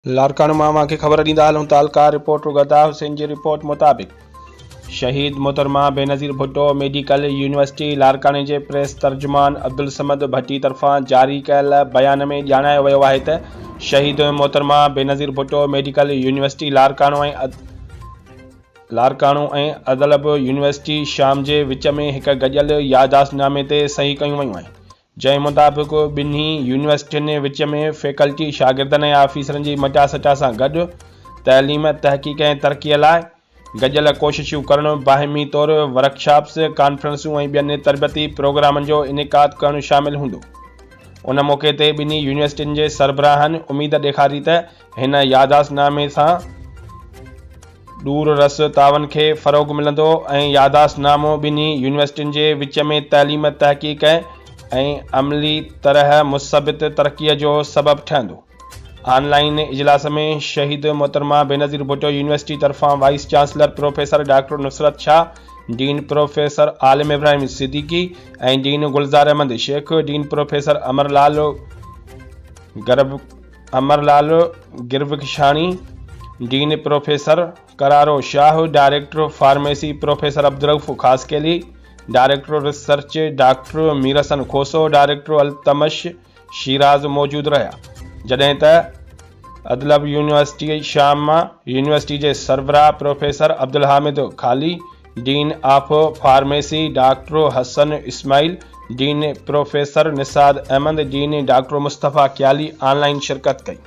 लारकाना मामा खे ख़बर ॾींदा हलूं तालकार रिपोर्टर गदा हुसैन जी रिपोर्ट मुताबिक़ शहीद मोहतरमा बेनज़ीर भुट्टो मेडिकल यूनिवर्सिटी लारकाने जे प्रेस तर्जुमान अब्दुल समद भट्टी तरफ़ां जारी कयल बयान में ॼाणायो वियो आहे त शहीद मोहतरमा बेनज़ीर भुट्टो मेडिकल यूनिवर्सिटी लारकानो ऐं अदलब यूनिवर्सिटी शाम जे विच में हिक गॾियल याददाश्तनामे ते सही कयूं वयूं आहिनि। जंहिं मुताबिक़ ॿिन्ही यूनिवर्सिटियुनि विच में फैकल्टी शागिर्दनि ऐं आफ़ीसरनि जी मटासटा सां गॾु तइलीम तहक़ीक़ ऐं तरक़ीअ लाइ गॾियल कोशिशूं करणु, बाहिमी तौर वर्कशॉप्स, कॉन्फ्रेंसूं ऐं ॿियनि तरबियती प्रोग्रामनि जो इनेकाद करणु शामिल हूंदो। उन मौक़े ते ॿिन्ही यूनिवर्सिटियुनि जे सरबराहनि उमीद ॾेखारी त हिन याददाश्तनामे सां दूररस तावन खे फ़रोग़ मिलंदो ऐं याददाश्तनामो ॿिन्ही यूनिवर्सिटियुनि जे विच में तइलीम तहक़ीक़ ऐं अमली तरह मुस्बत तरक़ीअ जो सबबु ठहंदो। ऑनलाइन इजलास में शहीद मोहतरमा बेनज़ीर भुट्टो यूनिवर्सिटी तरफ़ां vice chancellor professor doctor Nusrat Shah, dean professor Alim Ibrahim Siddiqui ऐं dean Gulzar Ahmed Shaikh, dean professor Amarlal Girvakhshani, dean professor Qararo Shah, director pharmacy professor Abdul Khaskheli, director research doctor Mirsan Khoso, director Altamash Shiraz मौजूद रहा। जॾहिं त अदलब यूनिवर्सिटी शाम यूनिवर्सिटी जे सरबराह professor Abdul Hamid Khali, dean of pharmacy doctor Hassan Ismail, dean professor Nisad Ahmed, dean doctor Mustafa क्याली online शिरकत कई।